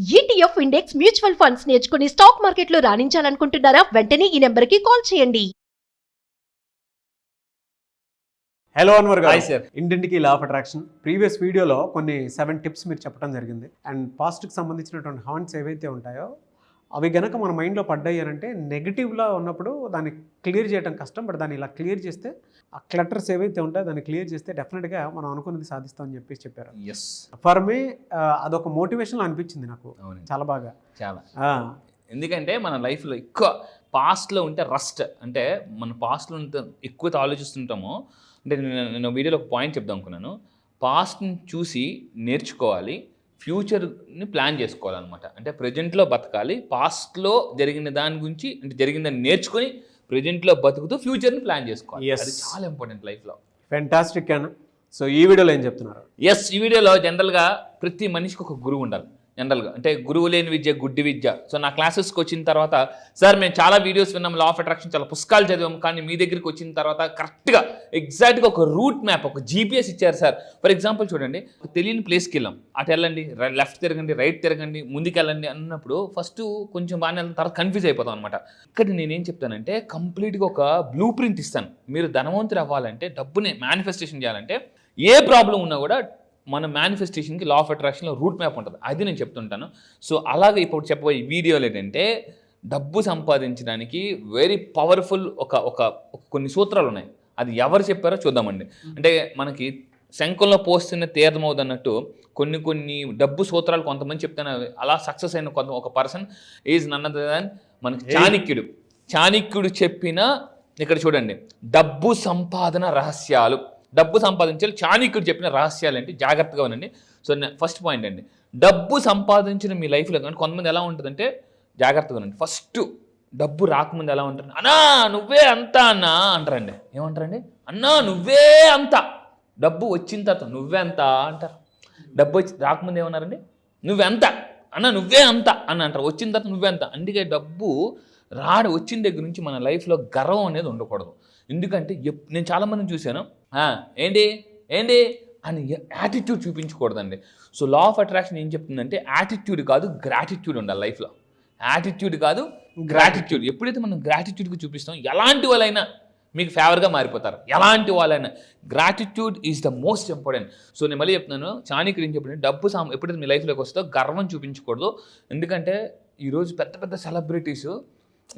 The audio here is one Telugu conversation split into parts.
ETF ఇండెక్స్ మ్యూచువల్ ఫండ్స్ నేర్చుకుని స్టాక్ మార్కెట్లో రాణించాలనుకుంటున్నారా? వెంటనే ఈ నెంబర్కి కాల్ చేయండి. హలో అన్వర్ గారు. Hi sir. ఇంటింటికి లా ఆఫ్ అట్రాక్షన్ ప్రీవియస్ వీడియోలో కొన్ని 7 టిప్స్ మీరు చెప్పడం జరిగింది. అండ్ పాస్ట్కి సంబంధించినటువంటి హాంట్స్ ఏవైతే ఉంటాయో అవి గనక మన మైండ్లో పడ్డాయి అని అంటే నెగిటివ్లో ఉన్నప్పుడు దాన్ని క్లియర్ చేయడం కష్టం. బట్ దాన్ని ఇలా క్లియర్ చేస్తే ఆ క్లటర్స్ ఏవైతే ఉంటాయో దాన్ని క్లియర్ చేస్తే డెఫినెట్గా మనం అనుకున్నది సాధిస్తామని చెప్పేసి చెప్పారు. ఎస్, ఫర్ మీ అదొక మోటివేషన్ అనిపించింది నాకు చాలా బాగా. చాలా ఎందుకంటే మన లైఫ్లో ఎక్కువ పాస్ట్లో ఉంటే రస్ట్, అంటే మన పాస్ట్లో ఉంటే ఎక్కువ ఆలోచిస్తుంటామో. అంటే నేను వీడియోలో ఒక పాయింట్ చెప్దాం అనుకున్నాను. పాస్ట్ని చూసి నేర్చుకోవాలి, ఫ్యూచర్ని ప్లాన్ చేసుకోవాలన్నమాట. అంటే ప్రజెంట్లో బతకాలి, పాస్ట్లో జరిగిన దాని గురించి అంటే జరిగిందని నేర్చుకొని ప్రజెంట్లో బతుకుతూ ఫ్యూచర్ని ప్లాన్ చేసుకోవాలి. అది చాలా ఇంపార్టెంట్ లైఫ్లో. ఫెంటాస్టిక్ అన్న. సో ఈ వీడియోలో ఏం చెప్తున్నారు? ఎస్, ఈ వీడియోలో జనరల్గా ప్రతి మనిషికి ఒక గురువు ఉండాలి. జనరల్గా అంటే గురువు లేని విద్య గుడ్డి విద్య. సో నా క్లాసెస్కి వచ్చిన తర్వాత, సార్ మేము చాలా వీడియోస్ విన్నాం, లా ఆఫ్ అట్రాక్షన్ చాలా పుస్తకాలు చదివాము, కానీ మీ దగ్గరికి వచ్చిన తర్వాత కరెక్ట్గా ఎగ్జాక్ట్గా ఒక రూట్ మ్యాప్, ఒక జీపీఎస్ ఇచ్చారు సార్. ఫర్ ఎగ్జాంపుల్ చూడండి, ఒక తెలియని ప్లేస్కి వెళ్ళాం, అటు వెళ్ళండి, లెఫ్ట్ తిరగండి, రైట్ తిరగండి, ముందుకు వెళ్ళండి అన్నప్పుడు ఫస్ట్ కొంచెం బాగానే వెళ్ళిన తర్వాత కన్ఫ్యూజ్ అయిపోతాం అనమాట. ఇక్కడ నేనేం చెప్తానంటే కంప్లీట్గా ఒక బ్లూ ప్రింట్ ఇస్తాను. మీరు ధనవంతులు అవ్వాలంటే, డబ్బుని మేనిఫెస్టేషన్ చేయాలంటే, ఏ ప్రాబ్లం ఉన్నా కూడా మన మేనిఫెస్టేషన్కి లా ఆఫ్ అట్రాక్షన్లో రూట్ మ్యాప్ ఉంటుంది. అది నేను చెప్తుంటాను. సో అలాగే ఇప్పుడు చెప్పబోయే వీడియోలు ఏంటంటే డబ్బు సంపాదించడానికి వెరీ పవర్ఫుల్ ఒక కొన్ని సూత్రాలు ఉన్నాయి. అది ఎవరు చెప్పారో చూద్దామండి. అంటే మనకి శంఖంలో పోస్తున్న తీర్థమవుదు అన్నట్టు కొన్ని డబ్బు సూత్రాలు కొంతమంది చెప్తాను. అలా సక్సెస్ అయిన ఒక person is none other than మనకి చాణక్యుడు చెప్పిన, ఇక్కడ చూడండి, డబ్బు సంపాదన రహస్యాలు. డబ్బు సంపాదించాలి, చాణక్యుడు చెప్పిన రహస్యాలు ఏంటి, జాగ్రత్తగా ఉండండి. సో ఫస్ట్ పాయింట్ అండి, డబ్బు సంపాదించిన మీ లైఫ్లో కానీ కొంతమంది ఎలా ఉంటుందంటే, జాగ్రత్తగా ఉండండి. ఫస్ట్ డబ్బు రాకముందు ఎలా ఉంటుంది, అన్నా నువ్వే అంతా అన్నా అంటారండి. ఏమంటారండి? అన్నా నువ్వే అంతా. డబ్బు వచ్చిన తర్వాత నువ్వే అంతా అంటారు. డబ్బు రాకముందు ఏమన్నారండి? నువ్వెంత అన్నా, నువ్వే అంత అని అంటారు. వచ్చిన తర్వాత నువ్వే అంత. అందుకే డబ్బు వచ్చిన దగ్గర నుంచి మన లైఫ్లో గర్వం అనేది ఉండకూడదు. ఎందుకంటే నేను చాలామందిని చూశాను, ఏంటి అని యాటిట్యూడ్ చూపించకూడదండి. సో లా ఆఫ్ అట్రాక్షన్ ఏం చెప్తుందంటే యాటిట్యూడ్ కాదు గ్రాటిట్యూడ్ ఉండాలి లైఫ్లో. యాటిట్యూడ్ కాదు గ్రాటిట్యూడ్. ఎప్పుడైతే మనం గ్రాటిట్యూడ్కి చూపిస్తాం, ఎలాంటి వాళ్ళైనా మీకు ఫేవర్గా మారిపోతారు. ఎలాంటి వాళ్ళైనా gratitude is the most important. So నేను మళ్ళీ చెప్తున్నాను, చాణక్యుడు ఏం చెప్పండి, డబ్బు ఎప్పుడైతే మీ లైఫ్లోకి వస్తుందో గర్వం చూపించకూడదు. ఎందుకంటే ఈరోజు పెద్ద సెలబ్రిటీస్,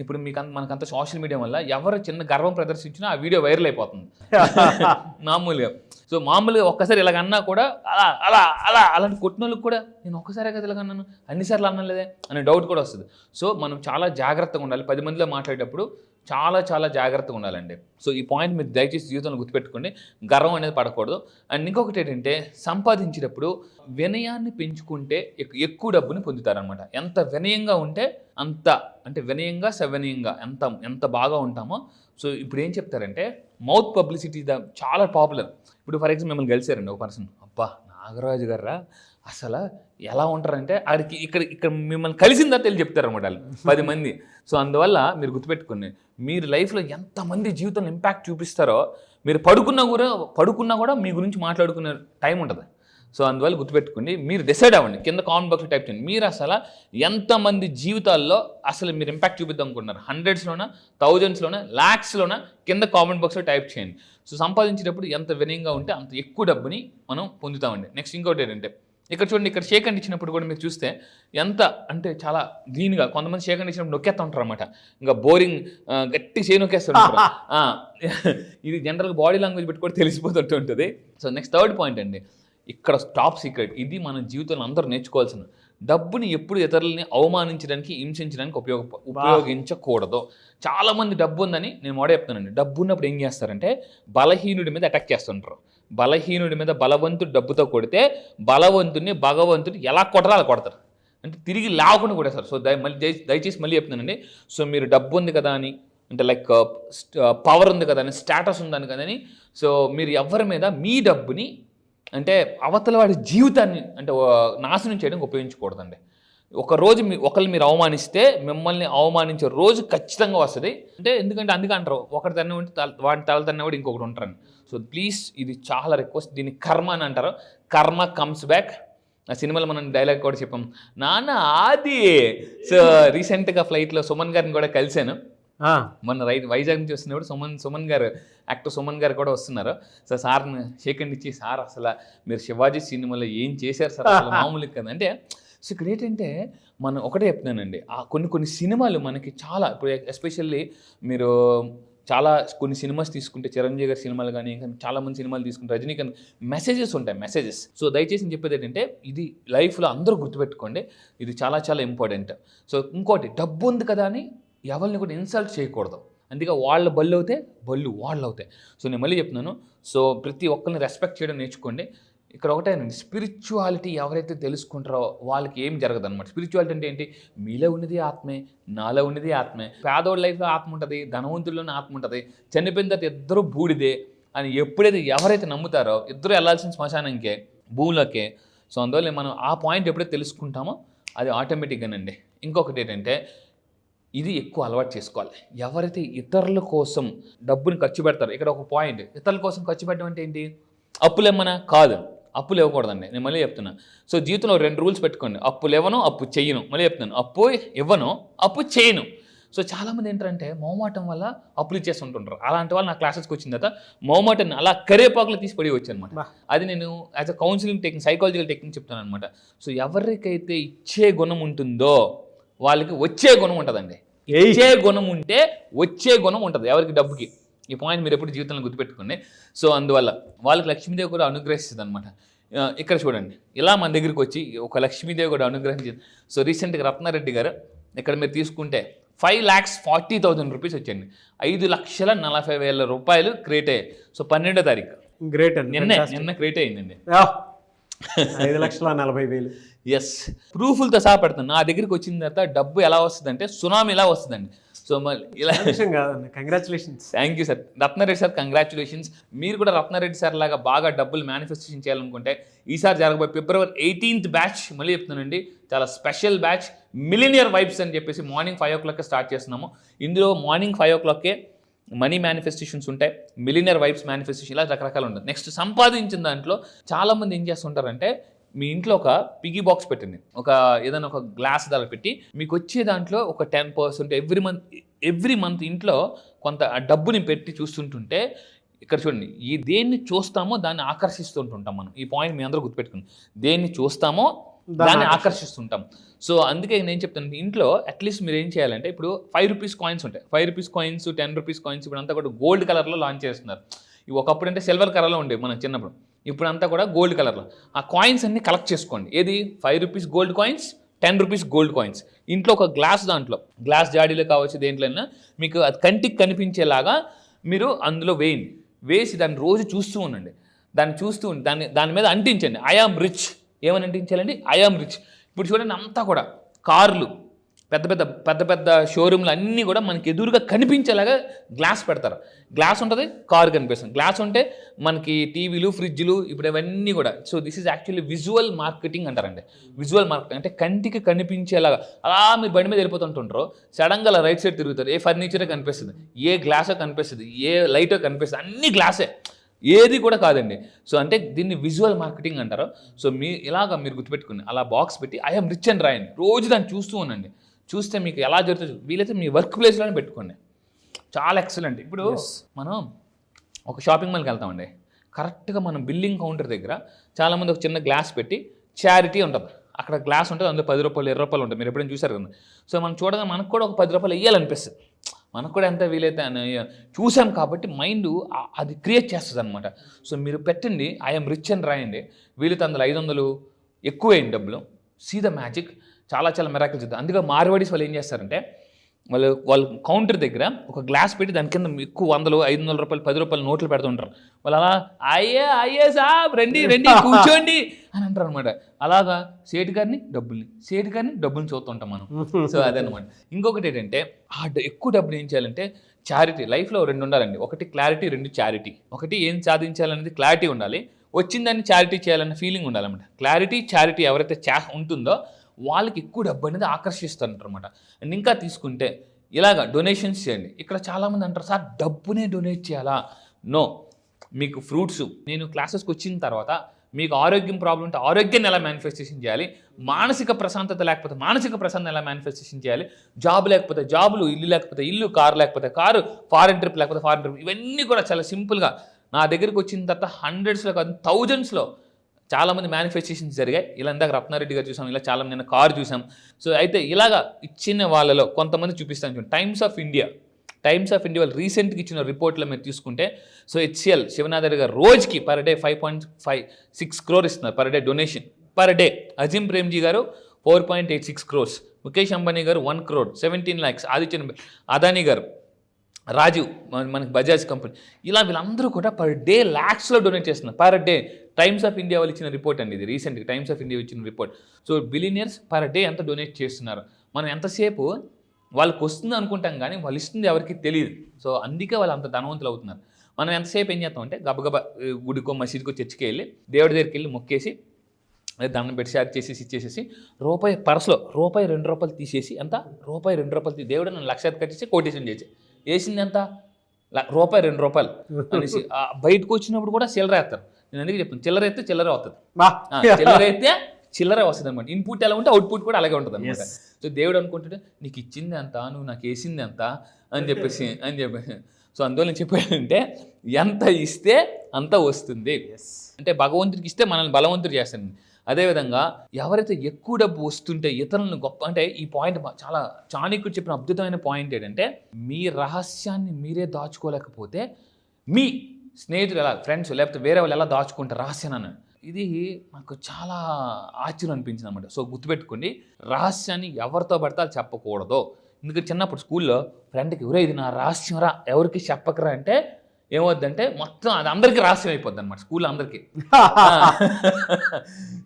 ఇప్పుడు మనకంత సోషల్ మీడియా వల్ల ఎవరు చిన్న గర్వం ప్రదర్శించినా ఆ వీడియో వైరల్ అయిపోతుంది మామూలుగా. సో మామూలుగా ఒక్కసారి ఇలాగన్నా కూడా అలాంటి కొట్టిన వాళ్ళకి కూడా నేను ఒక్కసారే కదా ఇలాగన్నాను, అన్నిసార్లు అన్నలేదే అనే డౌట్ కూడా వస్తుంది. సో మనం చాలా జాగ్రత్తగా ఉండాలి. 10 మందిలో మాట్లాడేటప్పుడు చాలా జాగ్రత్తగా ఉండాలండి. సో ఈ పాయింట్ మీరు దయచేసి జీవితంలో గుర్తుపెట్టుకోండి. గర్వం అనేది పడకూడదు. అండ్ ఇంకొకటి ఏంటంటే, సంపాదించేటప్పుడు వినయాన్ని పెంచుకుంటే ఎక్కువ డబ్బుని పొందుతారనమాట. ఎంత వినయంగా ఉంటే అంత, అంటే వినయంగా సవినయంగా ఎంత బాగా ఉంటామో. సో ఇప్పుడు ఏం చెప్తారంటే, మౌత్ పబ్లిసిటీ చాలా పాపులర్. ఇప్పుడు ఫర్ ఎగ్జాంపుల్ మిమ్మల్ని కలిసారండి ఒక పర్సన్, అబ్బా నాగరాజు గారా అసలు ఎలా ఉంటారంటే, ఆడికి ఇక్కడ మిమ్మల్ని కలిసిన తర్వాత వెళ్ళి చెప్తారనమాట వాళ్ళు 10 మంది. సో అందువల్ల మీరు గుర్తుపెట్టుకోండి, మీరు లైఫ్లో ఎంతమంది జీవితంలో ఇంపాక్ట్ చూపిస్తారో, మీరు పడుకున్నా కూడా మీ గురించి మాట్లాడుకునే టైం ఉంటుంది. సో అందువల్ల గుర్తుపెట్టుకోండి, మీరు డిసైడ్ అవ్వండి. కింద కామెంట్ బాక్స్లో టైప్ చేయండి, మీరు అసలు ఎంతమంది జీవితాల్లో అసలు మీరు ఇంపాక్ట్ చూపిద్దాం అనుకుంటున్నారు. 100sలోనా, 1000sలోనా, lakhsలోనా, కింద కామెంట్ బాక్స్లో టైప్ చేయండి. సో సంపాదించేటప్పుడు ఎంత వినయంగా ఉంటే అంత ఎక్కువ డబ్బుని మనం పొందుతామండి. నెక్స్ట్ ఇంకోటి ఏంటంటే, ఇక్కడ చూడండి, ఇక్కడ షేక్ హ్యాండ్ ఇచ్చినప్పుడు కూడా మీరు చూస్తే ఎంత అంటే చాలా దీనిగా, కొంతమంది షేక్ హ్యాండ్ ఇచ్చినప్పుడు నొక్కేస్తూ ఉంటారు అనమాట. ఇంకా బోరింగ్ గట్టి చేయి నొక్కేస్తుంటారు. ఇది జనరల్గా బాడీ లాంగ్వేజ్ పెట్టి కూడా తెలిసిపోతుంటూ ఉంటుంది. సో నెక్స్ట్ థర్డ్ పాయింట్ అండి, ఇక్కడ టాప్ సీక్రెట్, ఇది మన జీవితంలో అందరూ నేర్చుకోవాల్సిన, డబ్బుని ఎప్పుడు ఇతరులని అవమానించడానికి, హింసించడానికి ఉపయోగించకూడదు. చాలామంది డబ్బు ఉందని నేను మోడే చెప్తానండి, డబ్బు ఉన్నప్పుడు ఏం చేస్తారంటే బలహీనుడి మీద అటాక్ చేస్తుంటారు. బలహీనుడి మీద బలవంతుడు డబ్బుతో కొడితే బలవంతుడిని భగవంతుడు ఎలా కొడతారో అలా కొడతారు. అంటే తిరిగి లేకుండా కొడేస్తారు. సో దయచేసి మళ్ళీ చెప్తున్నానండి, సో మీరు డబ్బు ఉంది కదా అని, అంటే లైక్ పవర్ ఉంది కదా అని, స్టేటస్ ఉందని కదా అని, సో మీరు ఎవరి మీద మీ డబ్బుని అంటే అవతల వాడి జీవితాన్ని అంటే నాశనం చేయడానికి ఉపయోగించకూడదండి. ఒకరోజు ఒకరిని మీరు అవమానిస్తే మిమ్మల్ని అవమానించే రోజు ఖచ్చితంగా వస్తుంది. అంటే ఎందుకంటే అందుకే అంటారు, ఒకటి తన్న ఉంటే వాడిని తల తన్న కూడా ఇంకొకటి ఉంటారని. సో ప్లీజ్, ఇది చాలా రిక్వెస్ట్. దీన్ని కర్మ అని అంటారు. కర్మ కమ్స్ బ్యాక్ ఆ సినిమాలో మనం డైలాగ్ కూడా చెప్పాం, నాన్న ఆది. సో రీసెంట్గా ఫ్లైట్లో సుమన్ గారిని కూడా కలిశాను. మొన్న వైజాగ్ నుంచి వస్తున్నప్పుడు సుమన్ గారు, యాక్టర్ సుమన్ గారు కూడా వస్తున్నారు. సో సార్ని షేకండ్ ఇచ్చి, సార్ అసలు మీరు శివాజీ సినిమాలో ఏం చేశారు సార్, అసలు మామూలు కదా అంటే. సో ఇక్కడ ఏంటంటే మనం ఒకటే చెప్తున్నానండి, ఆ కొన్ని సినిమాలు మనకి చాలా, ఇప్పుడు ఎస్పెషల్లీ మీరు చాలా కొన్ని సినిమాస్ తీసుకుంటే, చిరంజీవి గారి సినిమాలు కానీ ఇంకా చాలామంది సినిమాలు తీసుకుంటే, రజనీకాంత్ మెసేజెస్ ఉంటాయి, మెసేజెస్. సో దయచేసి నేను చెప్పేది ఏంటంటే, ఇది లైఫ్లో అందరూ గుర్తుపెట్టుకోండి, ఇది చాలా చాలా ఇంపార్టెంట్. సో ఇంకోటి, డబ్బు ఉంది కదా అని ఎవరిని కూడా ఇన్సల్ట్ చేయకూడదు. అందుకే వాళ్ళ బళ్ళు అవుతాయి, బళ్ళు వాళ్ళు అవుతాయి. సో నేను మళ్ళీ చెప్తున్నాను, సో ప్రతి ఒక్కరిని రెస్పెక్ట్ చేయడం నేర్చుకోండి. ఇక్కడ ఒకటే, స్పిరిచువాలిటీ ఎవరైతే తెలుసుకుంటారో వాళ్ళకి ఏం జరగదు అనమాట. స్పిరిచువాలిటీ అంటే ఏంటి, మీలో ఉన్నది ఆత్మే, నాలో ఉన్నది ఆత్మే. పేదోళ్ళ లైఫ్లో ఆత్మ ఉంటుంది, ధనవంతుల్లోనే ఆత్మ ఉంటుంది, చనిపోయిన తర్వాత ఇద్దరు బూడిదే అని ఎప్పుడైతే ఎవరైతే నమ్ముతారో, ఇద్దరు వెళ్ళాల్సిన శ్మశానంకే, భూమిలోకే. సో అందువల్ల మనం ఆ పాయింట్ ఎప్పుడైతే తెలుసుకుంటామో అది ఆటోమేటిక్గానండి. ఇంకొకటి ఏంటంటే, ఇది ఎక్కువ అలవాటు చేసుకోవాలి. ఎవరైతే ఇతరుల కోసం డబ్బుని ఖర్చు పెడతారో, ఇక్కడ ఒక పాయింట్, ఇతరుల కోసం ఖర్చు పెట్టడం అంటే ఏంటి, అప్పులు ఏమన్నా కాదు, అప్పులు ఇవ్వకూడదండి. నేను మళ్ళీ చెప్తున్నా. సో జీవితంలో 2 రూల్స్ పెట్టుకోండి, అప్పులు ఇవ్వను, అప్పు చెయ్యను. మళ్ళీ చెప్తున్నాను, అప్పు ఇవ్వను, అప్పు చేయను. సో చాలామంది ఏంటంటే మొహమాటం వల్ల అప్పులు ఇచ్చేస్తుంటుంటారు. అలాంటి వాళ్ళు నా క్లాసెస్కి వచ్చిన తర్వాత మొహమాటాన్ని అలా కరేపాకులు తీసి పడి వచ్చాను అనమాట. అది నేను as a counselling technique, psychological technique చెప్తాను అనమాట. సో ఎవరికైతే ఇచ్చే గుణం ఉంటుందో వాళ్ళకి వచ్చే గుణం ఉంటుందండి. ఇచ్చే గుణం ఉంటే వచ్చే గుణం ఉంటుంది ఎవరికి, డబ్బుకి. ఈ పాయింట్ మీరు ఎప్పుడు జీవితంలో గుర్తుపెట్టుకోండి. సో అందువల్ల వాళ్ళకి లక్ష్మీదేవి కూడా అనుగ్రహిస్తుంది అనమాట. ఇక్కడ చూడండి, ఇలా మన దగ్గరికి వచ్చి ఒక లక్ష్మీదేవి కూడా అనుగ్రహించింది. సో రీసెంట్గా రత్నారెడ్డి గారు ఇక్కడ మీరు తీసుకుంటే 5,40,000 రూపీస్ వచ్చండి. 5,40,000 రూపాయలు క్రియేట్ అయ్యాయి. సో 12వ తారీఖు గ్రేట్ అండి, నిన్న క్రియేట్ అయ్యిందండి. 5,40,000. ఎస్, ప్రూఫ్లతో సహా పెడతాను. నా దగ్గరికి వచ్చిన తర్వాత డబ్బు ఎలా వస్తుందంటే సునామీ ఎలా వస్తుందండి. సో మళ్ళీ ఇలా కాదండి, congratulations. Thank you sir, Ratna Reddy sir, congratulations. మీరు కూడా రత్నారెడ్డి సార్ లాగా బాగా డబ్బులు మేనిఫెస్టేషన్ చేయాలనుకుంటే ఈసారి జరగబోయే February 18th బ్యాచ్, మళ్ళీ చెప్తున్నానండి, చాలా స్పెషల్ బ్యాచ్, మిలినియర్ వైబ్స్ అని చెప్పేసి మార్నింగ్ 5 o'clock స్టార్ట్ చేస్తున్నాము. ఇందులో మార్నింగ్ 5 o'clock మనీ మేనిఫెస్టేషన్స్ ఉంటాయి, మిలినియర్ వైబ్స్ మేనిఫెస్టేషన్, ఇలా రకరకాలు ఉంటుంది. నెక్స్ట్ సంపాదించిన దాంట్లో చాలామంది ఏం చేస్తుంటారంటే, మీ ఇంట్లో ఒక పిగ్గీ బాక్స్ పెట్టండి, ఏదైనా ఒక గ్లాస్ ధర పెట్టి, మీకు వచ్చే దాంట్లో ఒక 10% ఎవ్రీ మంత్ ఇంట్లో కొంత డబ్బుని పెట్టి చూస్తుంటుంటే, ఇక్కడ చూడండి, దేన్ని చూస్తామో దాన్ని ఆకర్షిస్తుంటుంటాం మనం. ఈ పాయింట్ మీ అందరూ గుర్తుపెట్టుకుని, దేన్ని చూస్తామో దాన్ని ఆకర్షిస్తుంటాం. సో అందుకే నేను చెప్తాను, ఇంట్లో అట్లీస్ట్ మీరు ఏం చేయాలంటే, ఇప్పుడు 5 రూపీస్ కాయిన్స్ ఉంటాయి, 5 రూపీస్ కాయిన్స్, 10 రూపీస్ కాయిన్స్ ఇప్పుడు అంతా కూడా గోల్డ్ కలర్లో లాంచ్ చేస్తున్నారు. ఇవి ఒకప్పుడు అంటే సిల్వర్ కలర్లో ఉండేవి మనం చిన్నప్పుడు, ఇప్పుడు అంతా కూడా గోల్డ్ కలర్లో. ఆ కాయిన్స్ అన్ని కలెక్ట్ చేసుకోండి. ఏది 5 rupees gold coins, 10 rupees gold coins. ఇంట్లో ఒక దాంట్లో గ్లాస్ జాడీలో కావచ్చు, దేంట్లోనైనా మీకు అది కంటికి కనిపించేలాగా మీరు అందులో వేసి దాన్ని రోజు చూస్తూ ఉండండి. దాని మీద అంటించండి, ఐ ఆమ్ రిచ్. ఏమని అంటించాలండి, ఐ ఆమ్ రిచ్. ఇప్పుడు చూడండి, అంతా కూడా కార్లు, పెద్ద పెద్ద షోరూమ్లు అన్నీ కూడా మనకి ఎదురుగా కనిపించేలాగా గ్లాస్ పెడతారు. గ్లాస్ ఉంటుంది, కారు కనిపిస్తుంది. గ్లాస్ ఉంటే మనకి టీవీలు, ఫ్రిడ్జ్లు, ఇప్పుడు ఇవన్నీ కూడా. So this is actually visual marketing అంటారండి. విజువల్ మార్కెటింగ్ అంటే కంటికి కనిపించేలాగా. అలా మీరు బండి మీద వెళ్ళిపోతుంటారో సడన్గా అలా రైట్ సైడ్ తిరుగుతారు, ఏ ఫర్నిచరే కనిపిస్తుంది, ఏ గ్లాసో కనిపిస్తుంది, ఏ లైటో కనిపిస్తుంది, అన్ని గ్లాసే, ఏది కూడా కాదండి. సో అంటే దీన్ని విజువల్ మార్కెటింగ్ అంటారు. సో మీరు గుర్తుపెట్టుకుని అలా బాక్స్ పెట్టి ఐఎమ్ రిచ్ అని రాయండి. రోజు దాన్ని చూస్తూ ఉండండి. చూస్తే మీకు ఎలా జరుగుతుంది, వీలైతే మీ వర్క్ ప్లేస్లోనే పెట్టుకోండి, చాలా ఎక్సలెంట్. ఇప్పుడు మనం ఒక షాపింగ్ మాల్కి వెళ్తామండి, కరెక్ట్గా మనం బిల్లింగ్ కౌంటర్ దగ్గర చాలామంది ఒక చిన్న గ్లాస్ పెట్టి చారిటీ ఉంటుంది, అక్కడ గ్లాస్ ఉంటుంది, అందులో 10 రూపాయలు 20 రూపాయలు ఉంటుంది. మీరు ఎప్పుడైనా చూసారు కదా. సో మనం చూడగా మనకు కూడా ఒక 10 రూపాయలు వేయాలనిపిస్తుంది, మనకు కూడా ఎంత వీలైతే చూసాం కాబట్టి మైండ్ అది క్రియేట్ చేస్తుంది అనమాట. సో మీరు పెట్టండి, ఐఎమ్ రిచ్ అని రాయండి, వీలైతే అందులో 500 ఎక్కువ వేయండి డబ్బులు. సీ ద మ్యాజిక్, చాలా చాలా మిరాకిల్స్ అవుతుంది. అందుకే మార్వాడీస్ వాళ్ళు ఏం చేస్తారంటే, వాళ్ళు కౌంటర్ దగ్గర ఒక గ్లాస్ పెట్టి దాని కింద ఎక్కువ 100, 500 రూపాయలు, 10 రూపాయలు నోట్లు పెడుతుంటారు. వాళ్ళు అలా అయ్యే సాబ్ రండి కూర్చోండి అని అంటారు అనమాట. అలాగా సేటు గారిని డబ్బుల్ని చూస్తుంటాం మనం. సో అదనమాట. ఇంకొకటి ఏంటంటే, ఎక్కువ డబ్బులు ఏం చేయాలంటే చారిటీ. లైఫ్లో 2 ఉండాలండి, ఒకటి క్లారిటీ, 2 చారిటీ. ఒకటి ఏం సాధించాలనేది క్లారిటీ ఉండాలి, వచ్చిందాన్ని చారిటీ చేయాలన్న ఫీలింగ్ ఉండాలన్నమాట. క్లారిటీ, చారిటీ ఎవరైతే ఉంటుందో వాళ్ళకి ఎక్కువ డబ్బు అనేది ఆకర్షిస్తారంటారన్నమాట. అండ్ ఇంకా తీసుకుంటే ఇలాగా డొనేషన్స్ చేయండి. ఇక్కడ చాలామంది అంటారు, సార్ డబ్బునే డొనేట్ చేయాలా? నో, మీకు ఫ్రూట్స్, నేను క్లాసెస్కి వచ్చిన తర్వాత మీకు ఆరోగ్యం ప్రాబ్లం ఉంటే ఆరోగ్యాన్ని ఎలా మేనిఫెస్టేషన్ చేయాలి, మానసిక ప్రశాంతత లేకపోతే మానసిక ప్రశాంతత ఎలా మేనిఫెస్టేషన్ చేయాలి, జాబ్ లేకపోతే జాబులు, ఇల్లు లేకపోతే ఇల్లు, కారు లేకపోతే కారు, ఫారెన్ ట్రిప్ లేకపోతే ఫారెన్ ట్రిప్, ఇవన్నీ కూడా చాలా సింపుల్గా నా దగ్గరికి వచ్చిన తర్వాత హండ్రెడ్స్లో కాదు థౌజండ్స్లో చాలామంది మేనిఫెస్టేషన్స్ జరిగాయి. ఇలా ఇందాక రత్నారెడ్డి గారు చూసాం, ఇలా చాలా నేను కారు చూసాం. సో అయితే ఇలాగా ఇచ్చిన వాళ్ళలో కొంతమంది చూపిస్తాను చూడండి. టైమ్స్ ఆఫ్ ఇండియా వాళ్ళు రీసెంట్గా ఇచ్చిన రిపోర్ట్లో మీరు తీసుకుంటే, సో HCL శివనాథ్ గారు రోజుకి పర్ డే 5.56 crore ఇస్తున్నారు per day donation per day. Azeem Premji గారు 4.86 crores, ముఖేష్ అంబానీ గారు 1 crore 17 lakhs, అదానీ గారు, రాజీవ్ మనకి బజాజ్ కంపెనీ, ఇలా వీళ్ళందరూ కూడా పర్ డే ల్యాక్స్లో డొనేట్ చేస్తున్నారు per day. Times of India వాళ్ళు ఇచ్చిన రిపోర్ట్ అండి ఇది, రీసెంట్గా టైమ్స్ ఆఫ్ ఇండియా ఇచ్చిన report. So billionaires per day ఎంత డొనేట్ చేస్తున్నారు, మనం ఎంతసేపు వాళ్ళకి వస్తుంది అనుకుంటాం కానీ వాళ్ళు ఇస్తుంది ఎవరికి తెలియదు. సో అందుకే వాళ్ళు అంత ధనవంతులు అవుతున్నారు. మనం ఎంతసేపు ఏం చేస్తామంటే గబగబా గుడికో మసీదుకో చర్చికి వెళ్ళి దేవుడి దగ్గరికి వెళ్ళి మొక్కేసి దండం పెట్టి షేర్ చేసేసి ఇచ్చేసేసి రూపాయి పర్స్లో రూపాయి 2 రూపాయలు తీసేసి ఎంత రూపాయి 2 రూపాయలు దేవుడు నన్ను 1,00,000 కట్టేసి కోటేషన్ చేసి వేసింది ఎంత రూపాయి 2 రూపాయలు అనేసి బయటకు వచ్చినప్పుడు కూడా చిల్లర వేస్తారు. నేను అందుకే చెప్తాను, చిల్లర అయితే చిల్లరే వస్తుంది, చిల్లర అయితే చిల్లరే వస్తుంది అనమాట. ఇన్పుట్ ఎలా ఉంటే అవుట్పుట్ కూడా అలాగే ఉంటుంది అనమాట. సో దేవుడు అనుకుంటాడు నీకు ఇచ్చింది ఎంత, నువ్వు నాకు వేసింది ఎంత అని చెప్పేసి సో అందువల్ల నేను చెప్పాడంటే ఎంత ఇస్తే అంత వస్తుంది. అంటే భగవంతుడికి ఇస్తే మనల్ని బలవంతుడు చేస్తాడు. అదేవిధంగా ఎవరైతే ఎక్కువ డబ్బు వస్తుంటే ఇతరులను గొప్ప, అంటే ఈ పాయింట్ చాలా చాణక్యుడు చెప్పిన అద్భుతమైన పాయింట్ ఏంటంటే, మీ రహస్యాన్ని మీరే దాచుకోలేకపోతే మీ స్నేహితులు ఎలా, ఫ్రెండ్స్ లేకపోతే వేరే వాళ్ళు ఎలా దాచుకుంటారు రహస్యాన్ని. ఇది నాకు చాలా ఆశ్చర్యం అనిపించింది అనమాట. సో గుర్తుపెట్టుకోండి, రహస్యాన్ని ఎవరితో పడితే అది చెప్పకూడదు. ఎందుకంటే చిన్నప్పుడు స్కూల్లో ఫ్రెండ్కి ఎవరో ఇది నా రహస్యం రా ఎవరికి చెప్పకరా అంటే ఏమవుద్దంటే మొత్తం అది అందరికీ రహస్యం అయిపోద్ది అనమాట, స్కూల్లో అందరికీ.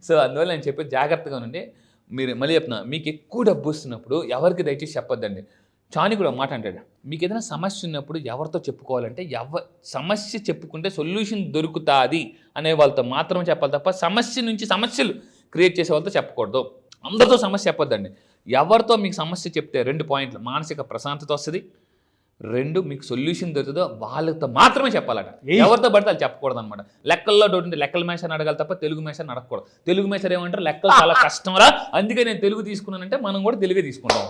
సో అందువల్ల నేను చెప్పేది జాగ్రత్తగా ఉండండి. మీరు మళ్ళీ చెప్తున్నా, మీకు ఎక్కువ డబ్బు వస్తున్నప్పుడు ఎవరికి దయచేసి చెప్పొద్దండి. చాణక్యుడు ఒక మాట అంటాడు, మీకు ఏదైనా సమస్య ఉన్నప్పుడు ఎవరితో చెప్పుకోవాలంటే సమస్య చెప్పుకుంటే సొల్యూషన్ దొరుకుతుంది అనే వాళ్ళతో మాత్రమే చెప్పాలి తప్ప సమస్య నుంచి సమస్యలు క్రియేట్ చేసే వాళ్ళతో చెప్పకూడదు. అందరితో సమస్య చెప్పొద్దండి. ఎవరితో మీకు సమస్య చెప్తే 2 పాయింట్లు, మానసిక ప్రశాంతత వస్తుంది, 2 మీకు సొల్యూషన్ దొరుకుతుందో వాళ్ళతో మాత్రమే చెప్పాలట. ఎవరితో పడితే వాళ్ళు చెప్పకూడదు అనమాట. లెక్కల్లో డౌట్ లెక్కల మేషాన్ని అడగాలి తప్ప తెలుగు మేషాన్ని అడగకూడదు. తెలుగు మేషారు ఏమంటారు, లెక్కలు చాలా కష్టంరా అందుకే నేను తెలుగు తీసుకున్నానంటే మనం కూడా తెలుగే తీసుకుంటాం.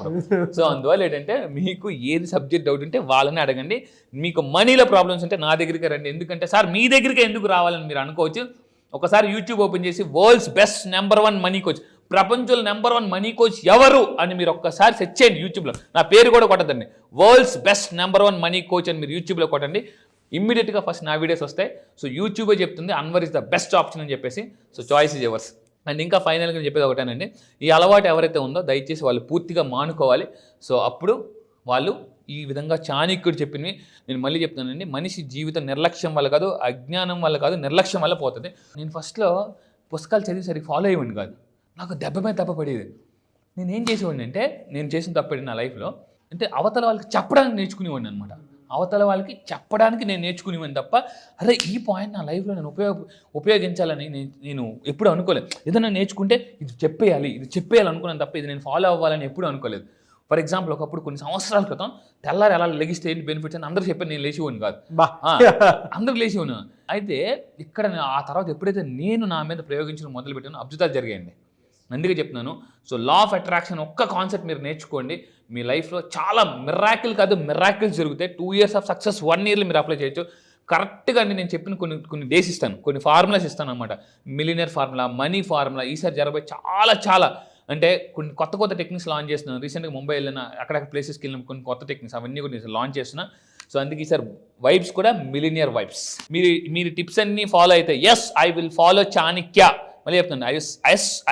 సో అందువల్ల ఏంటంటే మీకు ఏది సబ్జెక్ట్ డౌట్ ఉంటే వాళ్ళని అడగండి. మీకు మనీలో ప్రాబ్లమ్స్ ఉంటే నా దగ్గరికి రండి. ఎందుకంటే సార్ మీ దగ్గరికి ఎందుకు రావాలని మీరు అనుకోవచ్చు. ఒకసారి యూట్యూబ్ ఓపెన్ చేసి వరల్డ్స్ బెస్ట్ #1 మనీ కోచ్, ప్రపంచంలో #1 మనీ కోచ్ ఎవరు అని మీరు ఒక్కసారి సెర్చ్ చేయండి యూట్యూబ్లో. నా పేరు కూడా కొట్టదండి, వరల్డ్స్ బెస్ట్ #1 మనీ కోచ్ అని మీరు యూట్యూబ్లో కొట్టండి. ఇమ్మీడియట్గా ఫస్ట్ నా వీడియోస్ వస్తాయి. సో యూట్యూబే చెప్తుంది Anwar is the best option అని చెప్పేసి. So choice is yours. And ఇంకా ఫైనల్గా చెప్పేది ఒకటేనండి, ఈ అలవాటు ఎవరైతే ఉందో దయచేసి వాళ్ళు పూర్తిగా మానుకోవాలి. సో అప్పుడు వాళ్ళు ఈ విధంగా చాణక్యుడు చెప్పినవి నేను మళ్ళీ చెప్తానండి, మనిషి జీవితం నిర్లక్ష్యం వల్ల కాదు, అజ్ఞానం వల్ల కాదు, నిర్లక్ష్యం వల్ల పోతుంది. నేను ఫస్ట్లో పుస్తకాలు చదివి సరిగ్గా ఫాలో అయ్యేవాడిని కాదు, నాకు దెబ్బ మీద దెబ్బ పడేది. నేను ఏం చేసేవాడిని అంటే, నేను చేసిన తప్పేది నా లైఫ్లో అంటే అవతల వాళ్ళకి చెప్పడానికి నేర్చుకునేవాడిని అనమాట. అవతల వాళ్ళకి చెప్పడానికి నేను నేర్చుకునేవాడిని తప్ప అరే ఈ పాయింట్ నా లైఫ్లో నేను ఉపయోగించాలని నేను ఎప్పుడు అనుకోలేదు. ఏదైనా నేర్చుకుంటే ఇది చెప్పేయాలి అనుకున్నాను తప్ప ఇది నేను ఫాలో అవ్వాలని ఎప్పుడు అనుకోలేదు. ఫర్ ఎగ్జాంపుల్ ఒకప్పుడు కొన్ని సంవత్సరాల క్రితం తెల్లారి ఎలా లెగిస్తే ఏంటి బెనిఫిట్స్ అని అందరూ చెప్పాను, నేను లేచిపోను కాదు, అందరూ లేచిపోను. అయితే ఇక్కడ ఆ తర్వాత ఎప్పుడైతే నేను నా మీద ప్రయోగించడం మొదలుపెట్టానో అద్భుతాలు జరిగాయండి. అందుకే చెప్తున్నాను. సో లా ఆఫ్ అట్రాక్షన్ ఒక్క కాన్సెప్ట్ మీరు నేర్చుకోండి, మీ లైఫ్లో చాలా మిరాకిల్స్ జరుగుతాయి. 2 years ఆఫ్ సక్సెస్ 1 yearలో మీరు అప్లై చేయొచ్చు. కరెక్ట్గా అండి నేను చెప్పిన కొన్ని డేస్ ఇస్తాను, కొన్ని ఫార్ములాస్ ఇస్తాను అనమాట. మిలియనర్ ఫార్ములా, మనీ ఫార్ములా, ఈసారి జరగబోయే చాలా అంటే కొన్ని కొత్త టెక్నిక్స్ లాంచ్ చేస్తున్నాను. రీసెంట్గా ముంబై వెళ్ళిన అక్కడక్కడ ప్లేసెస్కి వెళ్ళిన కొన్ని కొత్త టెక్నిక్స్ అవన్నీ కూడా నేను లాంచ్ చేస్తున్నా. సో అందుకే సార్ వైబ్స్ కూడా మిలియనియర్ వైబ్స్. మీరు టిప్స్ అన్నీ ఫాలో అయితే yes I will follow Chanakya, మళ్ళీ చెప్తాను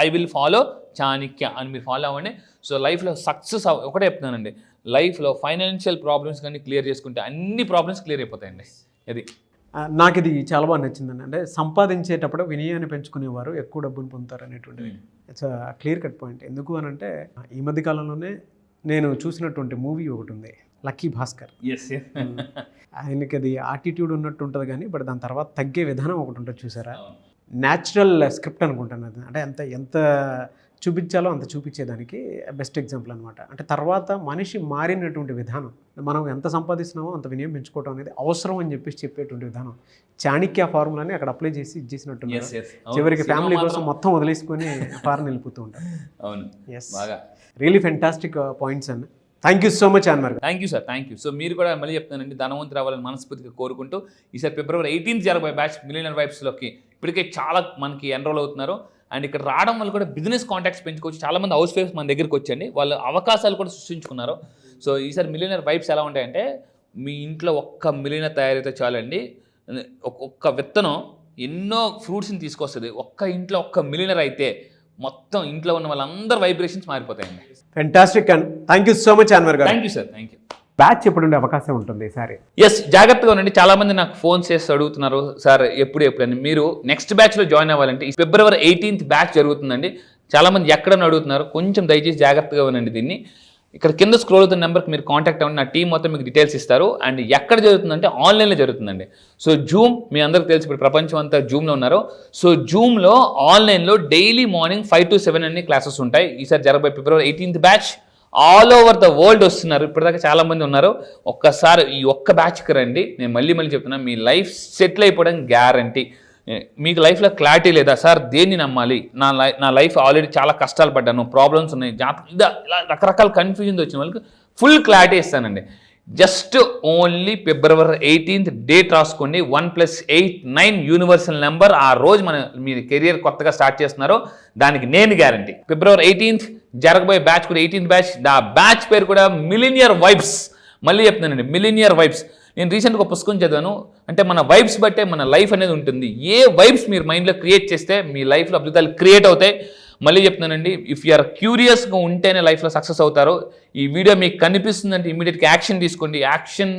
ఐ విల్ ఫాలో చాణక్య అని మీరు ఫాలో అవ్వండి. సో లైఫ్లో సక్సెస్ ఒకటే చెప్తున్నానండి, లైఫ్లో ఫైనాన్షియల్ ప్రాబ్లమ్స్ కానీ క్లియర్ చేసుకుంటే అన్ని ప్రాబ్లమ్స్ క్లియర్ అయిపోతాయండి. అది నాకు ఇది చాలా బాగా నచ్చిందండి. అంటే సంపాదించేటప్పుడు వినయాన్ని పెంచుకునేవారు ఎక్కువ డబ్బును పొందుతారు అనేటువంటిది ఇట్స్ క్లియర్ కట్ పాయింట్. ఎందుకు అని అంటే ఈ మధ్య కాలంలోనే నేను చూసినటువంటి మూవీ ఒకటి ఉంది, లక్కీ భాస్కర్. ఆయనకి అది యాటిట్యూడ్ ఉన్నట్టు ఉంటుంది కానీ బట్ దాని తర్వాత తగ్గే విధానం ఒకటి ఉంటుంది చూసారా, న్యాచురల్ స్క్రిప్ట్ అనుకుంటాను అది. అంటే ఎంత చూపించాలో అంత చూపించేదానికి బెస్ట్ ఎగ్జాంపుల్ అనమాట. అంటే తర్వాత మనిషి మారినటువంటి విధానం, మనం ఎంత సంపాదిస్తున్నామో అంత వినియోగం పెంచుకోవడం అనేది అవసరం అని చెప్పేటువంటి విధానం, చాణక్య ఫార్ములాని అక్కడ అప్లై చేసి ఇచ్చేసినట్టు చివరికి ఫ్యామిలీ కోసం మొత్తం వదిలేసుకొని ఫారెన్ వెళ్ళిపోతూ ఉంటారు. అవును, ఎస్, బాగా రియలీ ఫెంటాస్టిక్ పాయింట్స్ అండి. Thank you so much Anwar గారు. Thank you sir, thank you. So మీరు కూడా మళ్ళీ చెప్తానండి, ధనవంతులు రావాలని మనస్ఫూర్తిగా కోరుకుంటూ ఈసారి February 18th జరగబోయే బ్యాచ్ మిలియనర్ వైబ్స్లోకి ఇప్పటికే చాలా మనకి ఎన్రోల్ అవుతున్నారు. అండ్ ఇక్కడ రావడం వల్ల కూడా బిజినెస్ కాంటాక్ట్స్ పెంచుకోవచ్చు. చాలామంది హౌస్ వైఫ్స్ మన దగ్గరికి వచ్చండి, వాళ్ళ అవకాశాలు కూడా సృష్టించుకున్నారు. సో ఈసారి మిలియనర్ వైబ్స్ ఎలా ఉంటాయంటే, మీ ఇంట్లో ఒక్క మిలియనర్ తయారైతే చాలండి. ఒక్క విత్తనం ఎన్నో ఫ్రూట్స్ని తీసుకొస్తుంది. ఒక్క ఇంట్లో ఒక్క మిలియనర్ అయితే మొత్తం ఇంట్లో ఉన్న వాళ్ళందరూ వైబ్రేషన్స్ మారిపోతాయండి. Fantastic and thank you so much Anwar గారు. Thank you sir, thank you. Batch ఎప్పుడు ఉండే అవకాశం ఉంటుంది ఈసారి? ఎస్, జాగ్రత్తగా ఉండండి. చాలా మంది నాకు ఫోన్ చేసి అడుగుతున్నారు, సార్ ఎప్పుడు అని. మీరు నెక్స్ట్ బ్యాచ్లో జాయిన్ అవ్వాలంటే ఈ February 18th బ్యాచ్ జరుగుతుందండి. చాలా మంది ఎక్కడని అడుగుతున్నారు, కొంచెం దయచేసి జాగ్రత్తగా ఉండండి. దీన్ని ఇక్కడ కింద స్క్రోల్ అవుతున్న నెంబర్కి మీరు కాంటాక్ట్ అవ్వండి, నా టీం మొత్తం మీకు డీటెయిల్స్ ఇస్తారు. అండ్ ఎక్కడ జరుగుతుందంటే ఆన్లైన్లో జరుగుతుందండి. సో జూమ్, మీ అందరికి తెలిసి ఇప్పుడు ప్రపంచం అంతా జూమ్లో ఉన్నారు. సో జూమ్లో ఆన్లైన్లో డైలీ మార్నింగ్ 5 to 7 అన్ని క్లాసెస్ ఉంటాయి. ఈసారి జరగబోయే February 18th batch all over the world వస్తున్నారు. ఇప్పటిదాకా చాలా మంది ఉన్నారు. ఒక్కసారి ఈ ఒక్క బ్యాచ్కి రండి. నేను మళ్ళీ మళ్ళీ మీ లైఫ్ సెటిల్ అయిపోవడం గ్యారంటీ. మీకు లైఫ్లో క్లారిటీ లేదా సార్, దేన్ని నమ్మాలి, నా లైఫ్ ఆల్రెడీ చాలా కష్టాలు పడ్డాను, ప్రాబ్లమ్స్ ఉన్నాయి, ఇలా రకరకాల కన్ఫ్యూజన్ వచ్చిన వాళ్ళకి ఫుల్ క్లారిటీ ఇస్తానండి. Just only February 18th date రాసుకోండి. 1+8 9 యూనివర్సల్ నెంబర్. ఆ రోజు మీ కెరియర్ కొత్తగా స్టార్ట్ చేస్తున్నారు, దానికి నేను గ్యారంటీ. February 18th జరగబోయే బ్యాచ్ కూడా 18th బ్యాచ్. ఆ బ్యాచ్ పేరు కూడా మిలినియర్ వైబ్స్. మళ్ళీ చెప్తున్నానండి, మిలినియర్ వైబ్స్. నేను రీసెంట్గా ఒక పుస్తకం చదివాను, అంటే మన వైబ్స్ బట్టే మన లైఫ్ అనేది ఉంటుంది. ఏ వైబ్స్ మీరు మైండ్లో క్రియేట్ చేస్తే మీ లైఫ్లో అద్భుతాలు క్రియేట్ అవుతాయి. మళ్ళీ చెప్తున్నానండి, ఇఫ్ యు ఆర్ క్యూరియస్గా ఉంటేనే లైఫ్లో సక్సెస్ అవుతారు. ఈ వీడియో మీకు కనిపిస్తుందంటే ఇమీడియట్గా యాక్షన్ తీసుకోండి. Action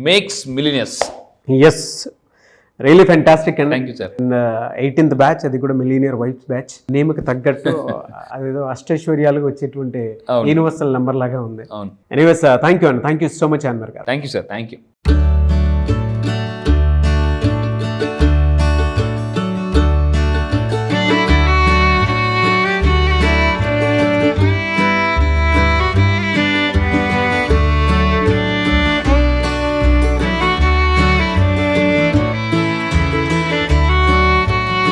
makes millionaires. Yes, really fantastic అండి. Thank you sir. 18th batch, అది కూడా మిలియనియర్ వైబ్స్ బ్యాచ్. నేమ్కి తగ్గట్టు అదేదో అష్టైశ్వర్యాలుగా వచ్చేటువంటి యూనివర్సల్ నెంబర్ లాగా ఉంది. అవును. ఎనీవేస్, థ్యాంక్ యూ అండి. Thank you so much Anwar గారు. Thank you sir, thank you.